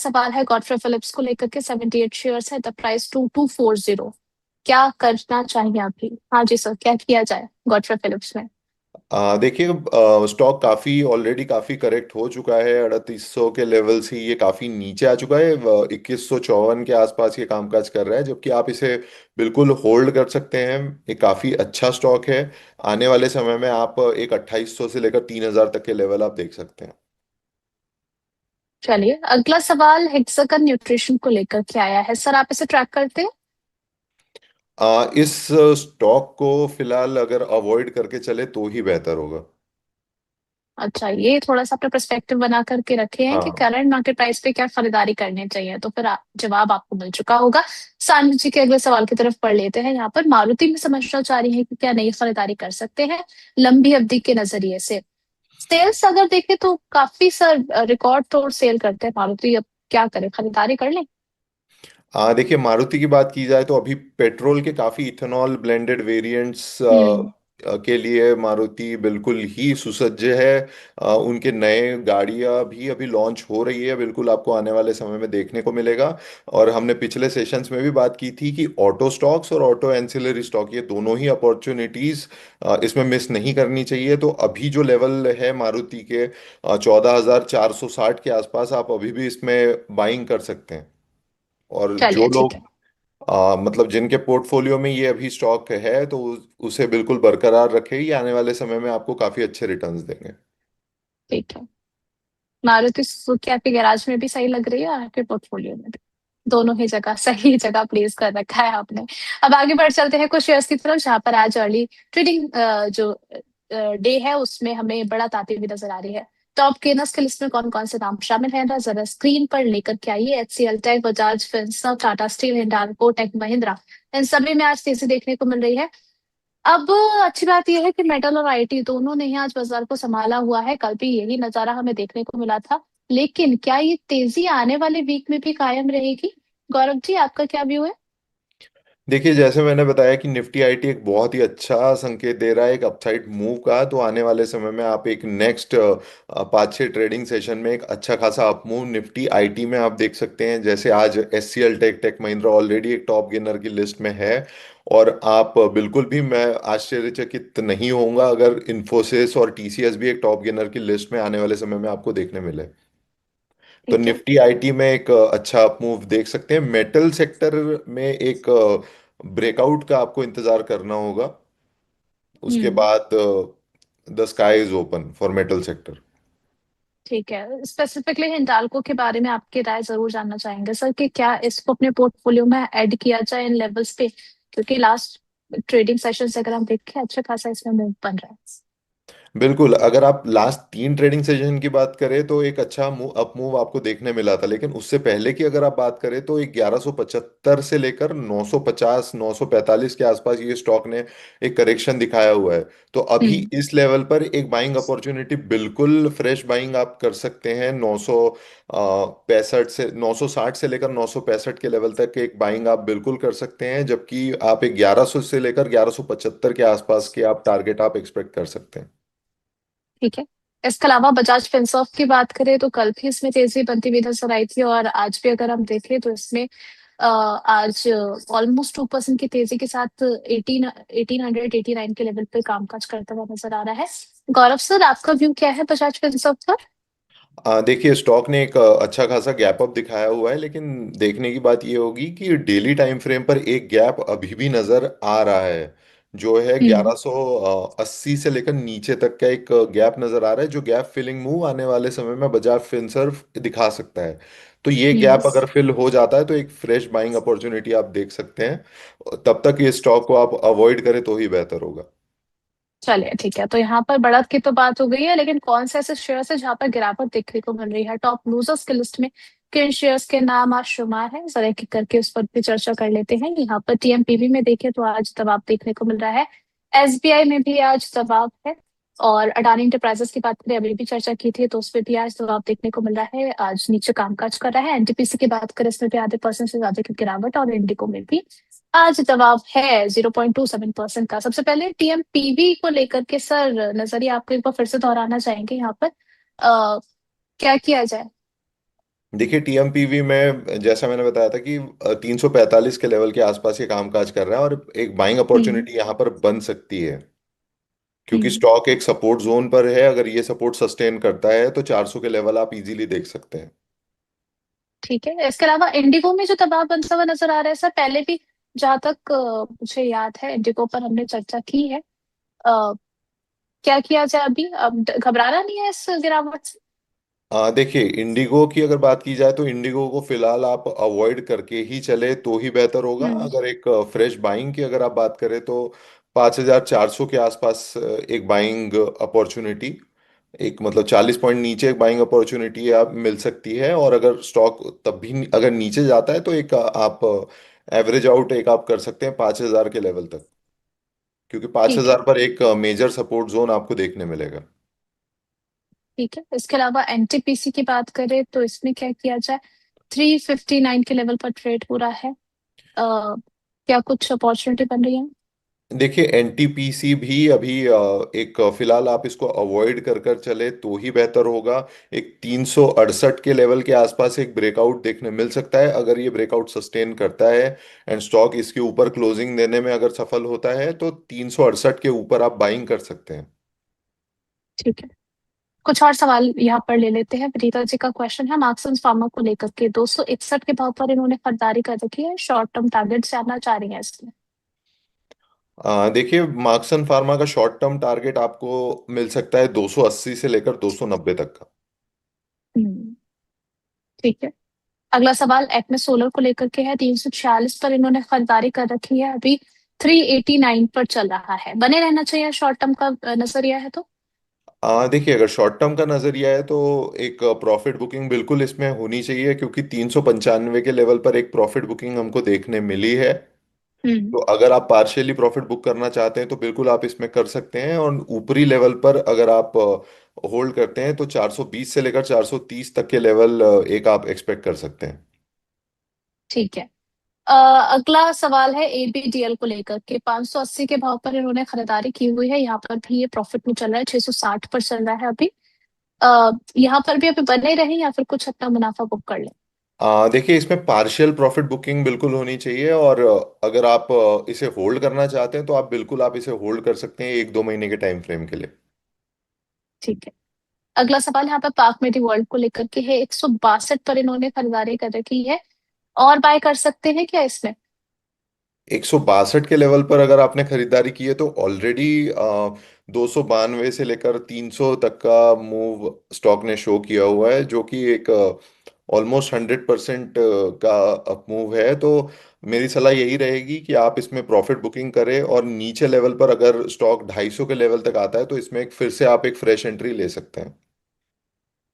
सवाल है Godfrey Phillips को लेकर के। 78 शेयर्स है, द प्राइस 2240। क्या करना चाहिए अभी? हाँ जी सर, क्या किया जाए गॉडफ्रे फिलिप्स में? देखिए, स्टॉक काफी ऑलरेडी काफी करेक्ट हो चुका है। 3800 के लेवल से ये काफी नीचे आ चुका है। 2154 के आसपास ये कामकाज कर रहा है, जबकि आप इसे बिल्कुल होल्ड कर सकते हैं। ये काफी अच्छा स्टॉक है। आने वाले समय में आप एक 2800 से लेकर 3000 तक के लेवल आप देख सकते हैं। चलिए, अगला सवाल हेक्सागन न्यूट्रिशन को लेकर के आया है। सर, आप इसे ट्रैक करते हैं? इस स्टॉक को फिलहाल अगर अवॉइड करके चले तो ही बेहतर होगा। अच्छा, ये थोड़ा सा अपने पर्सपेक्टिव बना करके रखे हैं कि हाँ। करंट मार्केट प्राइस पे क्या खरीदारी करनी चाहिए, तो फिर जवाब आपको मिल चुका होगा। सानवी जी के अगले सवाल की तरफ पढ़ लेते हैं। यहाँ पर मारुति में समझना चाह रही है कि क्या नई खरीदारी कर सकते हैं लंबी अवधि के नजरिए से। सेल्स अगर देखें तो काफी सर रिकॉर्ड तोड़ सेल करते हैं मारुति। अब क्या करें, खरीदारी कर लें? देखिए, मारुति की बात की जाए तो अभी पेट्रोल के काफी इथेनॉल ब्लेंडेड वेरिएंट्स हम्म। के लिए मारुति बिल्कुल ही सुसज्ज है। उनके नए गाड़ियां भी अभी लॉन्च हो रही है, बिल्कुल आपको आने वाले समय में देखने को मिलेगा। और हमने पिछले सेशंस में भी बात की थी कि ऑटो स्टॉक्स और ऑटो एंसिलरी स्टॉक, ये दोनों ही अपॉर्चुनिटीज इसमें मिस नहीं करनी चाहिए। तो अभी जो लेवल है मारुति के 14,460 के आसपास, आप अभी भी इसमें बाइंग कर सकते हैं। और जो चलिए, ठीक लोग है। मतलब जिनके पोर्टफोलियो में ये अभी स्टॉक है, तो उसे बिल्कुल बरकरार रखें। ये आने वाले समय में आपको काफी अच्छे रिटर्न्स देंगे। ठीक है। मारुति सुजुकी आपके गैराज में भी सही लग रही है और आपके पोर्टफोलियो में भी। दोनों ही जगह सही जगह प्लेस कर रखा है आपने। अब आगे बढ़ चलते हैं कुछ शेयर्स की तरफ, जहां पर आज अर्ली ट्रेडिंग जो डे है उसमें हमें बढ़त आती हुई नजर आ रही है। टॉप गेनर्स की लिस्ट में कौन कौन से नाम शामिल है ना, जरा स्क्रीन पर लेकर के आइए। HCL Tech, Bajaj Finserv, Tata Steel, Hindalco, Tech Mahindra, इन सभी में आज तेजी देखने को मिल रही है। अब अच्छी बात यह है कि मेटल और आईटी दोनों ने ही आज बाजार को संभाला हुआ है। कल भी यही नजारा हमें देखने को मिला था। लेकिन क्या ये तेजी आने वाले वीक में भी कायम रहेगी? गौरव जी, आपका क्या व्यू है? देखिए, जैसे मैंने बताया कि निफ्टी आईटी एक बहुत ही अच्छा संकेत दे रहा है एक अपसाइड मूव का। तो आने वाले समय में आप एक नेक्स्ट 5-6 ट्रेडिंग सेशन में एक अच्छा खासा अप मूव निफ्टी आईटी में आप देख सकते हैं। जैसे आज HCL tech, tech Mahindra already एक टॉप गेनर की लिस्ट में है। और आप बिल्कुल भी, मैं आश्चर्यचकित नहीं होऊंगा अगर इन्फोसिस और टीसीएस भी एक टॉप गेनर की लिस्ट में आने वाले समय में आपको देखने मिले। तो ठीक है। निफ्टी आईटी में एक अच्छा अप मूव देख सकते हैं। मेटल सेक्टर में एक ब्रेकआउट का आपको इंतजार करना होगा। उसके हम्म। बाद the sky is open for metal sector. ठीक है, स्पेसिफिकली हिंडाल्को के बारे में आपकी राय जरूर जानना चाहेंगे सर, कि क्या इसको अपने पोर्टफोलियो में ऐड किया जाए इन लेवल्स पे, क्योंकि लास्ट ट्रेडिंग सेशन से अगर हम देखें अच्छा खासा इसमें मूव बन रहा है। बिल्कुल, अगर आप लास्ट 3 ट्रेडिंग सेशन की बात करें तो एक अच्छा मूव अप मूव आपको देखने मिला था। लेकिन उससे पहले की अगर आप बात करें तो एक 1175 से लेकर 950 945 के आसपास ये स्टॉक ने एक करेक्शन दिखाया हुआ है। तो अभी हम्म। इस लेवल पर एक बाइंग अपॉर्चुनिटी, बिल्कुल फ्रेश बाइंग आप कर सकते हैं। 965 से 960 से लेकर 965 के लेवल तक एक बाइंग आप बिल्कुल कर सकते हैं। जबकि आप एक 1100 से लेकर 1175 के आसपास के आप टारगेट आप एक्सपेक्ट कर सकते हैं। ठीक है। इसके अलावा बजाज फिनसर्व की बात करें तो कल भी इसमें तेजी बनती हुई नजर आई थी, और आज भी अगर हम देखें तो इसमें आज ऑलमोस्ट 2% की तेजी के साथ 1889 के लेवल पे कामकाज करता हुआ नजर आ रहा है। गौरव सर, आपका व्यू क्या है बजाज फिनसर्व पर? देखिए, स्टॉक ने एक अच्छा खासा गैप अप दिखाया हुआ है। लेकिन देखने की बात ये होगी कि डेली टाइम फ्रेम पर एक गैप अभी भी नजर आ रहा है, जो है हम्म। 1180 से लेकर नीचे तक का एक गैप नजर आ रहा है। जो गैप फिलिंग मूव आने वाले समय में बजाज फिनसर्व दिखा सकता है। तो ये हम्म। गैप अगर फिल हो जाता है तो एक फ्रेश बाइंग अपॉर्चुनिटी आप देख सकते हैं। तब तक ये स्टॉक को आप अवॉइड करें तो ही बेहतर होगा। चलिए, ठीक है। तो यहाँ पर बढ़त की तो बात हो गई है, लेकिन कौन से ऐसे शेयर्स है जहां पर गिरावट देखने को मिल रही है? टॉप लूजर्स की लिस्ट में किन शेयर्स के नाम आज शुमार है, जरा एक एक करके उस पर भी चर्चा कर लेते हैं। यहाँ पर टीएमपीवी में देखें तो आज दबाव देखने को मिल रहा है। एसबीआई में भी आज दबाव है। और अडानी इंटरप्राइजेस की बात करें, अभी भी चर्चा की थी, तो उस पर भी आज दबाव देखने को मिल रहा है। आज नीचे कामकाज कर रहा है। एनटीपीसी की बात करें, इसमें भी आधे% से ज्यादा की गिरावट, और इंडिको में भी आज दबाव है 0.27% का। सबसे पहले टीएमपीवी को लेकर के सर नजरिया आपको एक बार फिर से दोहराना चाहेंगे यहाँ पर। क्या किया जाए? देखिए टीएमपीवी में जैसा मैंने बताया था कि 345 के लेवल के आसपास ये कामकाज कर रहा है और एक बाइंग हम्म। अपॉर्चुनिटी यहाँ पर बन सकती है, क्योंकि हम्म। स्टॉक एक सपोर्ट जोन पर है। अगर ये सपोर्ट सस्टेन करता है तो 400 के लेवल आप इजीली देख सकते हैं। ठीक है, इसके अलावा इंडिगो में जो दबाव बनता हुआ नजर आ रहा है सर, पहले भी जहां तक मुझे याद है इंडिगो पर हमने चर्चा की है। अ, क्या किया जाए अभी? अब घबराना नहीं है इस गिरावट से? देखिए इंडिगो की अगर बात की जाए तो इंडिगो को फिलहाल आप अवॉइड करके ही चले तो ही बेहतर होगा। हम्म। अगर एक फ्रेश बाइंग की अगर आप बात करें तो 5400 के आसपास एक बाइंग अपॉर्चुनिटी, एक मतलब 40 पॉइंट नीचे एक बाइंग अपॉर्चुनिटी आप मिल सकती है। और अगर स्टॉक तब भी अगर नीचे जाता है तो एक आप एवरेज आउट एक आप कर सकते हैं 5000 के लेवल तक, क्योंकि ठीक है। 5000 पर एक मेजर सपोर्ट जोन आपको देखने मिलेगा। ठीक है, इसके अलावा एनटीपीसी की बात करें तो इसमें क्या किया जाए? 359 के लेवल पर ट्रेड हो रहा है। क्या कुछ अपॉर्चुनिटी बन रही है? देखिए एनटीपीसी भी अभी एक फिलहाल आप इसको अवॉइड कर कर चले तो ही बेहतर होगा। एक 368 के लेवल के आसपास एक ब्रेकआउट देखने मिल सकता है। अगर ये ब्रेकआउट सस्टेन करता है एंड स्टॉक इसके ऊपर क्लोजिंग देने में अगर सफल होता है तो 368 के ऊपर आप बाइंग कर सकते हैं। ठीक है, कुछ और सवाल यहाँ पर ले लेते हैं। प्रीता जी का क्वेश्चन है मार्क्सन्स फार्मा को लेकर के, 261 के भाव पर इन्होंने खरीदारी कर रखी है, शॉर्ट टर्म टारगेट जानना चाह रही है इसमें। देखिए मार्क्सन फार्मा का शॉर्ट टर्म टारगेट आपको मिल सकता है 280 से लेकर 290 तक का। हम्म। ठीक है, अगला सवाल एक्मे सोलर को लेकर के है। 346 पर इन्होंने खरीदारी कर रखी है, अभी 389 पर चल रहा है, बने रहना चाहिए शॉर्ट टर्म का नजरिया है तो? देखिए अगर शॉर्ट टर्म का नजरिया है तो एक प्रॉफिट बुकिंग बिल्कुल इसमें होनी चाहिए, क्योंकि 395 के लेवल पर एक प्रॉफिट बुकिंग हमको देखने मिली है। हम्म। तो अगर आप पार्शियली प्रॉफिट बुक करना चाहते हैं तो बिल्कुल आप इसमें कर सकते हैं। और ऊपरी लेवल पर अगर आप होल्ड करते हैं तो 420 से लेकर 430 तक के लेवल एक आप एक्सपेक्ट कर सकते हैं। ठीक है। अगला सवाल है एबीडीएल को लेकर के। 580 के भाव पर इन्होंने खरीदारी की हुई है, यहाँ पर भी ये प्रॉफिट में चल रहा है, 660 पर चल रहा है अभी। यहाँ पर भी अभी बने रहे या फिर कुछ अपना मुनाफा बुक कर ले? देखिए इसमें पार्शियल प्रॉफिट बुकिंग बिल्कुल होनी चाहिए। और अगर आप इसे होल्ड करना चाहते हैं तो आप बिल्कुल आप इसे होल्ड कर सकते हैं 1-2 महीने के टाइम फ्रेम के लिए। ठीक है, अगला सवाल यहाँ पर पार्क मेडी वर्ल्ड को लेकर के है। 162 पर इन्होंने खरीदारी कर रखी है, और बाय कर सकते हैं क्या इसमें? 162 के लेवल पर अगर आपने खरीदारी की है तो ऑलरेडी 292 से लेकर 300 तक का मूव स्टॉक ने शो किया हुआ है, जो कि एक ऑलमोस्ट 100% का अप मूव है। तो मेरी सलाह यही रहेगी कि आप इसमें प्रॉफिट बुकिंग करें और नीचे लेवल पर अगर स्टॉक 250 के लेवल तक आता है तो इसमें एक फिर से आप एक फ्रेश एंट्री ले सकते हैं।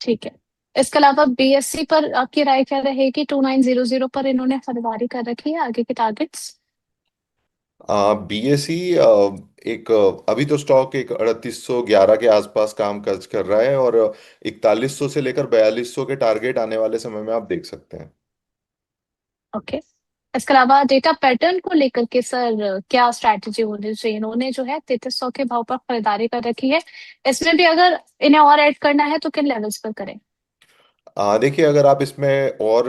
ठीक है, इसके अलावा बीएससी पर आपकी राय क्या रहेगी? 2900 पर इन्होंने खरीदारी कर रखी है, आगे के टारगेट्स? बीएसई एक अभी तो स्टॉक एक 3811 के आसपास काम काज कर रहा है और 4100 से लेकर 4200 के टारगेट आने वाले समय में आप देख सकते हैं। ओके, इसके अलावा डेटा पैटर्न को लेकर के सर क्या स्ट्रैटेजी होनी चाहिए? इन्होंने जो है 3300 के भाव पर खरीदारी कर रखी है, इसमें भी अगर इन्हें और ऐड करना है तो किन लेवल्स पर करें? देखिए अगर आप इसमें और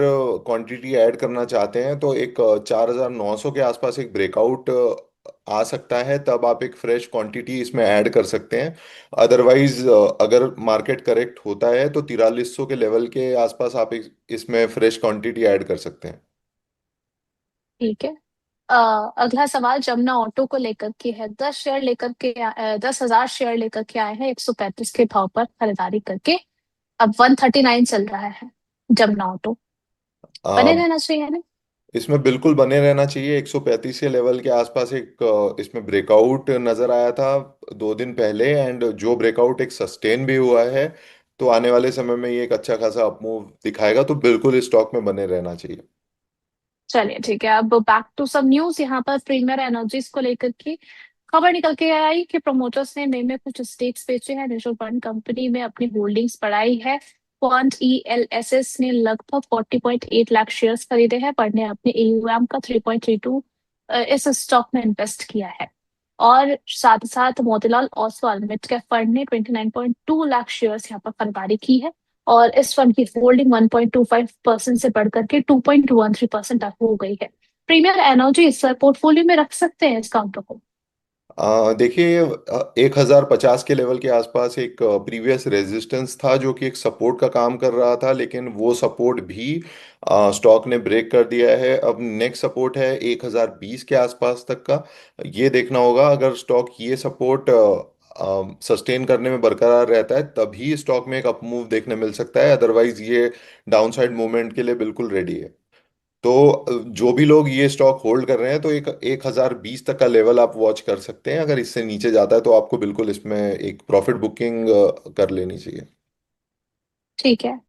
क्वांटिटी ऐड करना चाहते हैं तो एक 4900 के आसपास एक ब्रेकआउट आ सकता है, तब आप एक फ्रेश क्वांटिटी इसमें ऐड कर सकते हैं। अदरवाइज अगर मार्केट करेक्ट होता है तो 4300 के लेवल के आसपास आप इसमें फ्रेश क्वांटिटी ऐड कर सकते हैं। ठीक है। अगला सवाल जमुना ऑटो को लेकर के है। 10 शेयर लेकर के 10,000 शेयर लेकर के आए हैं 135 के भाव पर खरीदारी करके, अब 139 चल रहा है जमुना ऑटो, बने अ, रहना चाहिए ना? इसमें बिल्कुल बने रहना चाहिए। 135 के लेवल के आसपास एक इसमें ब्रेकआउट नजर आया था 2 दिन पहले, एंड जो ब्रेकआउट एक सस्टेन भी हुआ है। तो आने वाले समय में ये एक अच्छा खासा अपमूव दिखाएगा, तो बिल्कुल इस स्टॉक में बने रहना चाहिए। चलिए ठीक है, अब बैक टू सब न्यूज। यहाँ पर प्रीमियर एनर्जीज को लेकर के खबर निकल के आई कि प्रमोटर्स ने मई में कुछ स्टेक्स बेचे हैं, म्यूचुअल फंड कंपनी में अपनी होल्डिंग्स बढ़ाई है। क्वांट ईएलएसएस ने लगभग 40.8 लाख शेयर्स खरीदे हैं, पर ने अपने एयूएम का 3.32 इस स्टॉक में इन्वेस्ट किया है। और साथ ही साथ Motilal Oswal mid cap fund ने 29.2 लाख शेयर्स यहाँ पर खरीदारी की है, और इस फंड की होल्डिंग 1.25% से बढ़कर के 2.13% तक हो गई है। प्रीमियर एनर्जी सर पोर्टफोलियो में रख सकते हैं इस काउंटर को। देखिए 1050 के लेवल के आसपास एक प्रीवियस रेजिस्टेंस था जो कि एक सपोर्ट का काम कर रहा था, लेकिन वो सपोर्ट भी स्टॉक ने ब्रेक कर दिया है। अब नेक्स्ट सपोर्ट है 1020 के आसपास तक का। ये देखना होगा, अगर स्टॉक ये सपोर्ट सस्टेन करने में बरकरार रहता है तभी स्टॉक में एक अप मूव देखने मिल सकता है, अदरवाइज ये डाउनसाइड मूवमेंट के लिए बिल्कुल रेडी है। तो जो भी लोग ये स्टॉक होल्ड कर रहे हैं तो एक 1020 तक का लेवल आप वॉच कर सकते हैं। अगर इससे नीचे जाता है तो आपको बिल्कुल इसमें एक प्रॉफिट बुकिंग कर लेनी चाहिए। ठीक है।